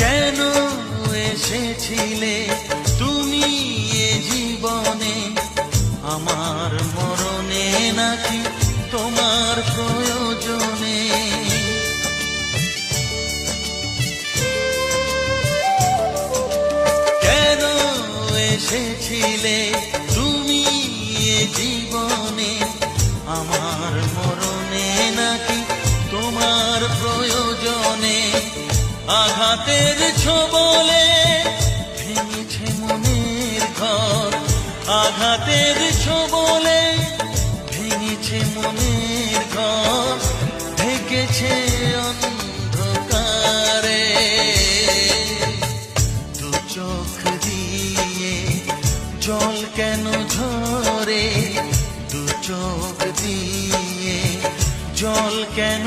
কেন এসেছিলে তুমি এ জীবনে, আমার মরণে নাকি তোমার প্রয়োজনে? কেন এসেছিলে তুমি এ জীবনে, আমার মরণে নাকি তোমার প্রয়োজনে? আঘাতের ছোবলে ভেঙেছে মনের ঘর, আঘাতের ছোবলে ভেঙেছে মনের ঘর, ঢেকেছে অন্ধকারে। দু চোখ দিয়ে জল কেন ঝরে, দু চোখ দিয়ে জল কেন